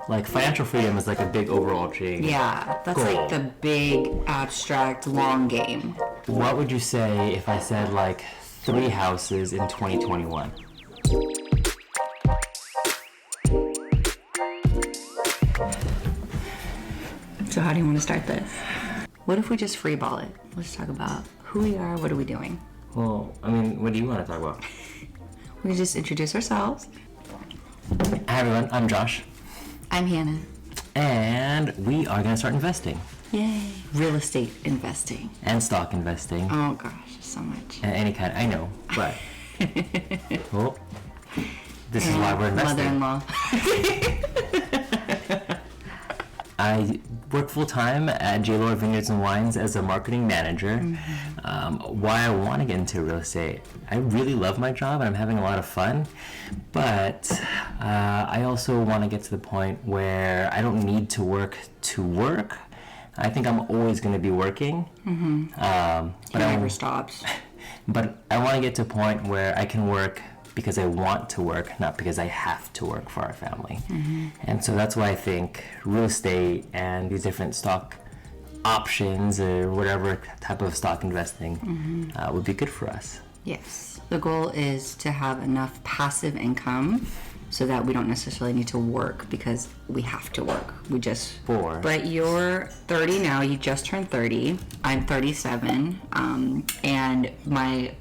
Like financial freedom is like a big overarching Yeah, that's goal. like the big, abstract, long game. What would you say if I said like 3 houses in 2021? So how do you want to start this? What if we just freeball it? Let's talk about who we are, what are we doing? Well, I mean, what do you want to talk about? We can just introduce ourselves. Hi everyone, I'm Josh. I'm Hannah. And we are going to start investing. Yay. Real estate investing. And stock investing. Oh gosh, so much. And any kind, I know, but... well, this is why we're investing. Mother-in-law. I work full-time at J. Lord Vineyards and Wines as a marketing manager. Why I want to get into real estate, I really love my job and I'm having a lot of fun, but I also want to get to the point where I don't need to work to work. I think I'm always going to be working. But it never stops. But I want to get to a point where I can work because I want to work, not because I have to work for our family. And so that's why I think real estate and these different stock options or whatever type of stock investing would be good for us. Yes. The goal is to have enough passive income so that we don't necessarily need to work because we have to work. We just... But you're 30 now. You just turned 30. I'm 37.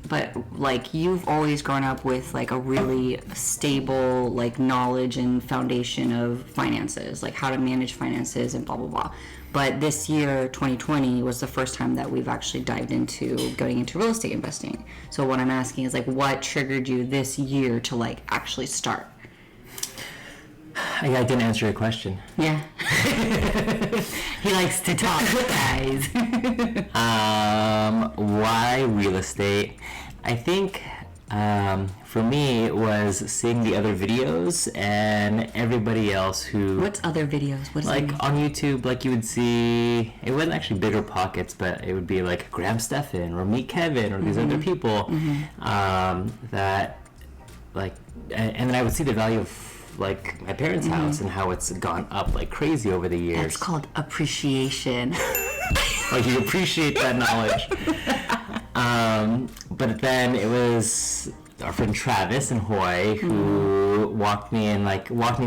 But like you've always grown up with like a really stable like knowledge and foundation of finances, like how to manage finances and blah, blah, blah. But this year, 2020, was the first time that we've actually dived into going into real estate investing. So what I'm asking is like, what triggered you this year to like actually start? I didn't answer your question. Yeah. He likes to talk, guys. Why real estate? I think for me it was seeing the other videos and everybody else who... What's other videos? What is like on YouTube, like you would see, it wasn't actually Bigger Pockets, but it would be like Graham Stephan or Meet Kevin or these other people that like, and then I would see the value of like my parents' house and how it's gone up like crazy over the years. That's called appreciation. Like you appreciate that knowledge. But then it was our friend Travis in Hawaii who walked me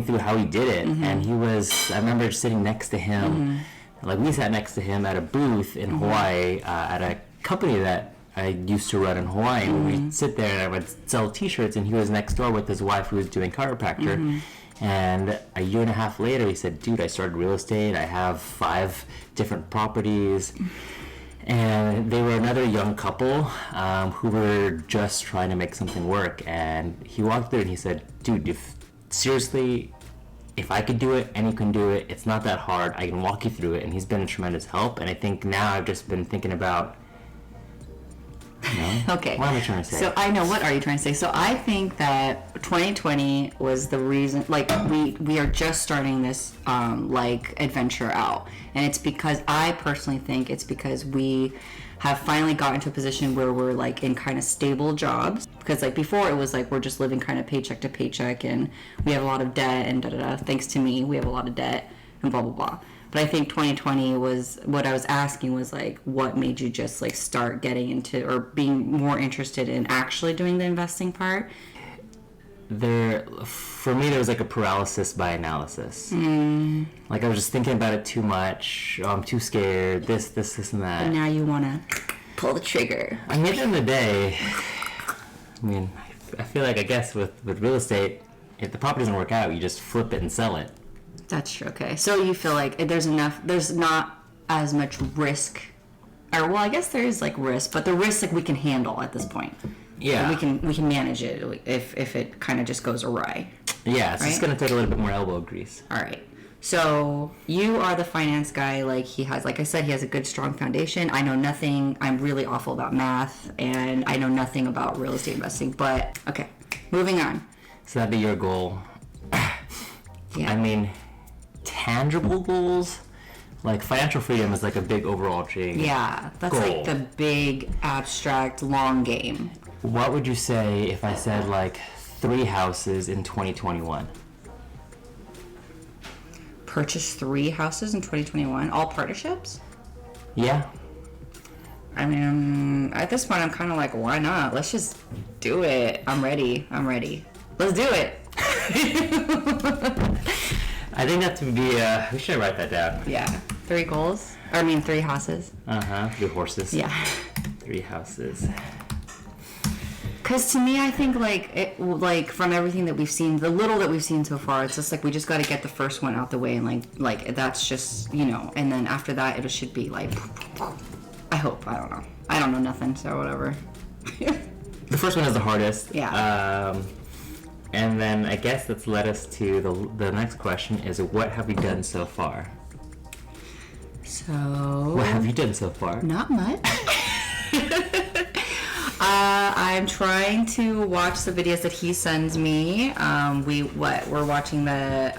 through how he did it. And I remember sitting next to him, like we sat next to him at a booth in Hawaii at a company that I used to run in Hawaii. And we'd sit there and I would sell t-shirts and he was next door with his wife who was doing chiropractor. And a year and a half later he said, dude, I started real estate. I have 5 different properties. And they were another young couple who were just trying to make something work. And he walked through and he said, dude, if I could do it and you can do it, it's not that hard. I can walk you through it. And he's been a tremendous help. And I think now I've just been thinking about, Okay. What am I trying to say? So I know, what are you trying to say? So I think that 2020 was the reason, like we are just starting this like adventure out. And it's because I personally think it's because we have finally gotten to a position where we're like in kind of stable jobs. Because like before it was like we're just living kind of paycheck to paycheck and we have a lot of debt and da-da-da. Thanks to me, we have a lot of debt and blah, blah, blah. But I think 2020 was, what I was asking was like, what made you just like start getting into or being more interested in actually doing the investing part? For me, there was like a paralysis by analysis. Like I was just thinking about it too much. I'm too scared. This, and that. And now you want to pull the trigger. I mean, at the end of the day, I mean, I feel like I guess with real estate, if the property doesn't work out, you just flip it and sell it. That's true. Okay. So you feel like there's not as much risk, or well, I guess there is like risk, but the risk like we can handle at this point. Yeah. Like, we can manage it if it kind of just goes awry. Yeah, it's just going to take a little bit more elbow grease. All right. So you are the finance guy. Like like I said, he has a good, strong foundation. I know nothing. I'm really awful about math, and I know nothing about real estate investing. But okay, moving on. So that'd be your goal. Yeah. I mean, tangible goals, like financial freedom is like a big overarching that's goal. like the big, abstract, long game. What would you say if I said like 3 houses in 2021? purchased 3 houses in 2021, all partnerships. Yeah. I mean, at this point, I'm kind of like, why not? Let's just do it. I'm ready. Let's do it. I think that would be, we should write that down. Yeah. 3 goals. 3 houses. 3 horses. Yeah. 3 houses. Because to me, I think like from everything that we've seen, the little that we've seen so far, it's just like we just got to get the first one out the way, and like that's just, you know, and then after that it should be like, I hope. I don't know nothing, so whatever. The first one is the hardest. Yeah. And then I guess that's led us to the next question is, what have we done so far? So. What have you done so far? Not much. I'm trying to watch the videos that he sends me. We're watching the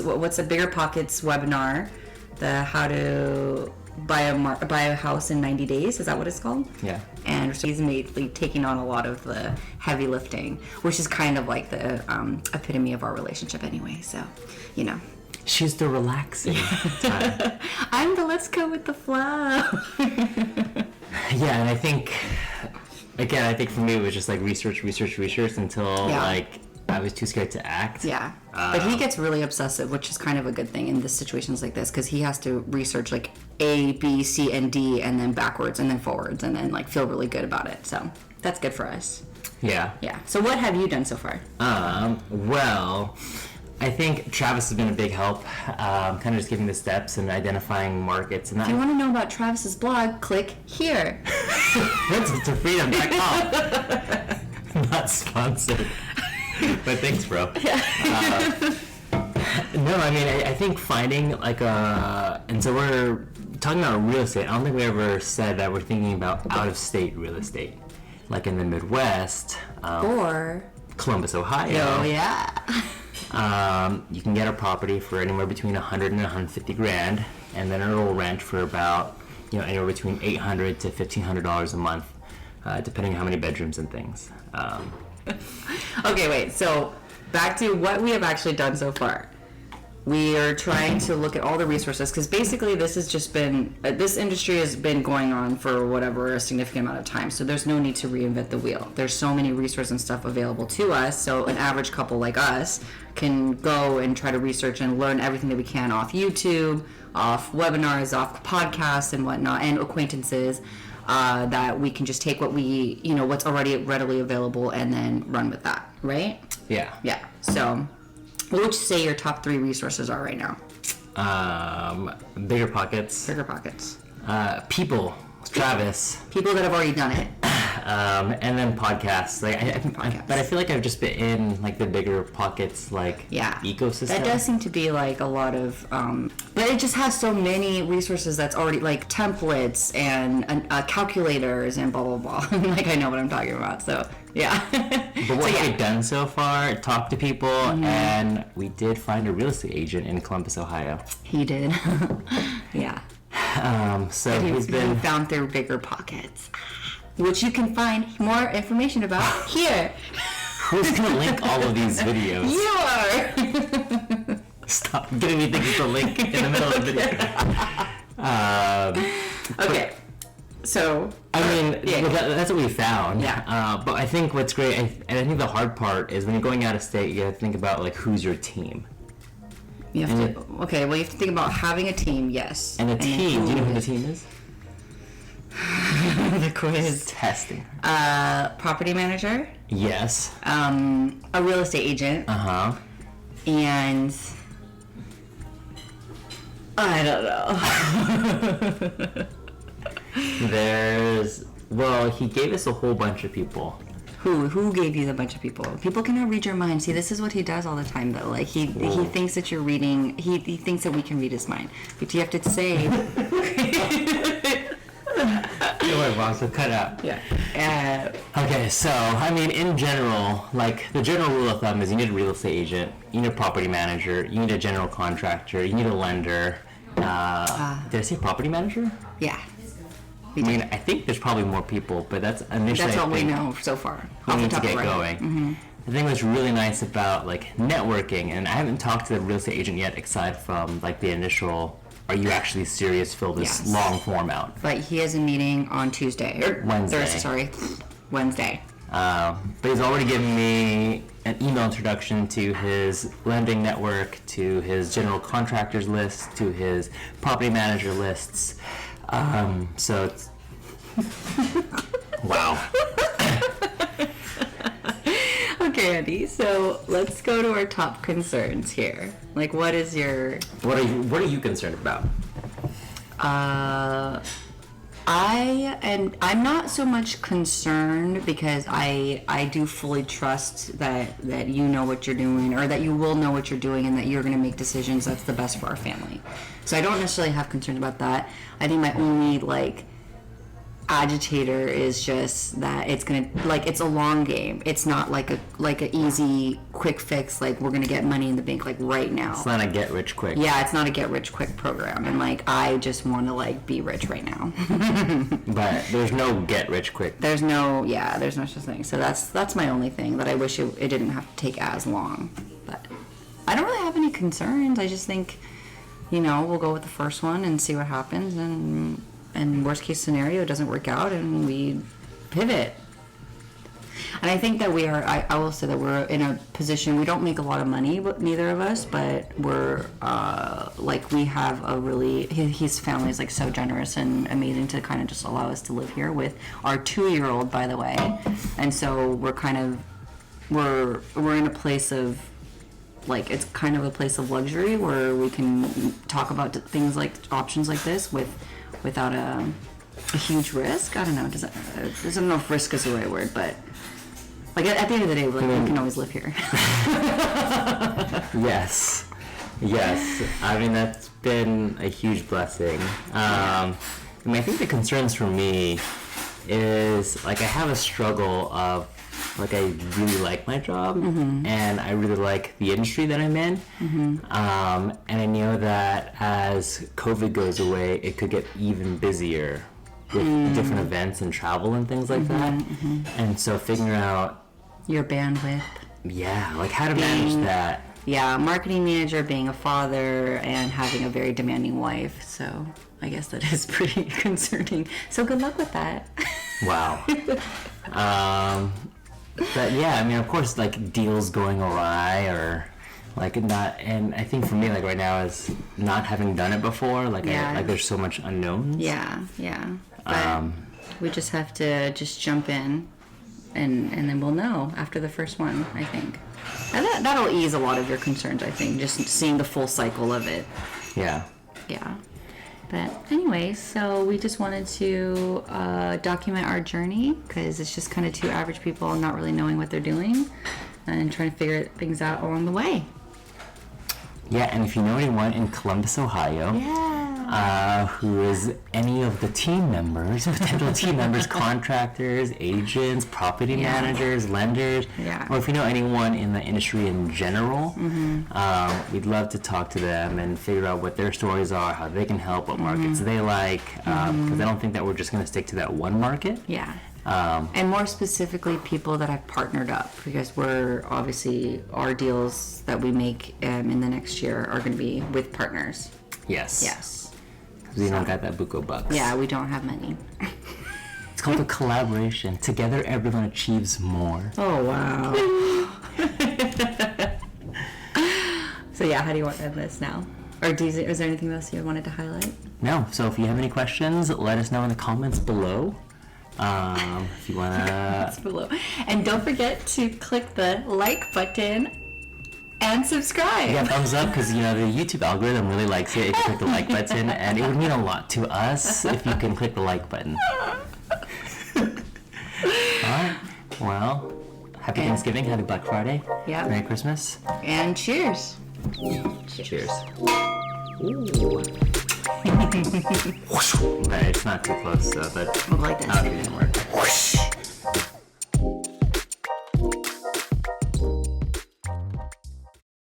what's the Bigger Pockets webinar, the how to buy a house in 90 days. Is that what it's called? Yeah. And so he's taking on a lot of the heavy lifting, which is kind of like the epitome of our relationship anyway. So, you know. She's the relaxing time. I'm the let's go with the flow. Yeah, and I think for me it was just like research until like I was too scared to act. Yeah. But he gets really obsessive, which is kind of a good thing in situations like this, because he has to research like A, B, C, and D, and then backwards and then forwards, and then like feel really good about it. So that's good for us. Yeah. Yeah. So what have you done so far? Well, I think Travis has been a big help, kind of just giving the steps and identifying markets. And If you want to know about Travis's blog, click here. RentalToFreedom.com. Not sponsored. But thanks, bro. No, I mean, I think finding like and so we're talking about real estate. I don't think we ever said that we're thinking about out-of-state real estate, like in the Midwest, Or Columbus, Ohio. oh yeah. You can get a property for anywhere between $100 and $150,000, and then it'll rent for about, you know, anywhere between $800 to $1,500 a month, depending on how many bedrooms and things. Okay, wait. So back to what we have actually done so far. We are trying to look at all the resources, because basically this has just been, this industry has been going on for whatever, a significant amount of time. So there's no need to reinvent the wheel. There's so many resources and stuff available to us. So an average couple like us can go and try to research and learn everything that we can off YouTube, off webinars, off podcasts and whatnot, and acquaintances, that we can just take what we, you know, what's already readily available and then run with that, right? Yeah. Yeah. So what would you say your top 3 resources are right now? Bigger Pockets. Bigger Pockets. People. Travis. People that have already done it. And then podcasts. But I feel like I've just been in like the Bigger Pockets ecosystem. That does seem to be like a lot of, but it just has so many resources that's already like templates and calculators and blah blah blah. Like I know what I'm talking about. So yeah. But what have we done so far? Talk to people, and we did find a real estate agent in Columbus, Ohio. He did. Yeah. So he's been found through Bigger Pockets, which you can find more information about here. Who's gonna link all of these videos? You are. Stop giving me things to link in the middle of the video. Okay. So I mean, that's what we found. Yeah. But I think what's great, and I think the hard part is when you're going out of state, you got to think about like who's your team. You have to. Okay. Well, you have to think about having a team. Yes. And a team. Do you know who the team is? The quiz. Testing. Property manager. Yes. A real estate agent. And I don't know. He gave us a whole bunch of people. Who gave you the bunch of people? People cannot read your mind. See, this is what he does all the time, though. Like he thinks that you're reading. He thinks that we can read his mind, but you have to say. Don't worry, boss. We'll cut out. Yeah. Okay, so I mean, in general, like the general rule of thumb is you need a real estate agent, you need a property manager, you need a general contractor, you need a lender. Did I say property manager? Yeah. I mean, I think there's probably more people, but that's initially. That's what we know so far. We need to get going. the thing that's really nice about like networking, and I haven't talked to the real estate agent yet, aside from like the initial, are you actually serious? Fill this Yes. long form out. But he has a meeting on Tuesday or Wednesday. Thursday. Sorry, Wednesday. But he's already given me an email introduction to his lending network, to his general contractors list, to his property manager lists. So it's wow. Okay, Andy. So let's go to our top concerns here. Like, what is your? What are you concerned about? I'm not so much concerned because I do fully trust that you know what you're doing, or that you will know what you're doing, and that you're going to make decisions that's the best for our family. So I don't necessarily have concerns about that. I think my only like agitator is just that it's gonna, like, it's a long game. It's not like a easy quick fix, like we're gonna get money in the bank like right now. It's not a get rich quick. Yeah, it's not a get rich quick program, and like I just want to like be rich right now. But there's no get rich quick. There's no such thing. So that's my only thing, that I wish it didn't have to take as long. But I don't really have any concerns. I just think, we'll go with the first one and see what happens, and worst case scenario, it doesn't work out and we pivot. And I think that I will say that we're in a position, we don't make a lot of money, but neither of us, but we're we have a really, his family is like so generous and amazing to kind of just allow us to live here with our 2-year-old, by the way. And so we're in a place of, like, it's kind of a place of luxury where we can talk about things like options like this without a huge risk. I don't know. I don't know if risk is the right word, but like at the end of the day, like, we can always live here. Yes. I mean, that's been a huge blessing. I think the concerns for me is, like, I have a struggle of, like, I really like my job, and I really like the industry that I'm in, and I know that as COVID goes away, it could get even busier with different events and travel and things like that, and so figuring out Your bandwidth. like how to manage that. Yeah, marketing manager, being a father, and having a very demanding wife. So I guess that is pretty concerning. So good luck with that. Wow. But yeah, I mean, of course, like, deals going awry or like not, and I think for me, like, right now is not having done it before, like, there's so much unknowns. Yeah. But we just have to just jump in, and then we'll know after the first one, I think. And that'll ease a lot of your concerns, I think, just seeing the full cycle of it. Yeah. But anyway, so we just wanted to document our journey, because it's just kind of two average people not really knowing what they're doing and trying to figure things out along the way. Yeah, and if you know anyone in Columbus, Ohio, who is any of the team members, potential team members, contractors, agents, property managers, lenders, or if you know anyone in the industry in general, we'd love to talk to them and figure out what their stories are, how they can help, what markets they like, because I don't think that we're just going to stick to that one market. And more specifically, people that have partnered up, because we're obviously, our deals that we make in the next year are going to be with partners. Yes. Because we don't got that buco bucks. Yeah, we don't have money. It's called a collaboration. Together, everyone achieves more. Oh, wow. So yeah, how do you want to end this now? Or is there anything else you wanted to highlight? No. So if you have any questions, let us know in the comments below. If you wanna below. And don't forget to click the like button and subscribe. Yeah, thumbs up, because the YouTube algorithm really likes it if you click the like button, and it would mean a lot to us if you can click the like button. Alright, well, happy Thanksgiving, happy Black Friday, Merry Christmas, and cheers. Cheers. Ooh. But it's not too close, so that, like that. Didn't work.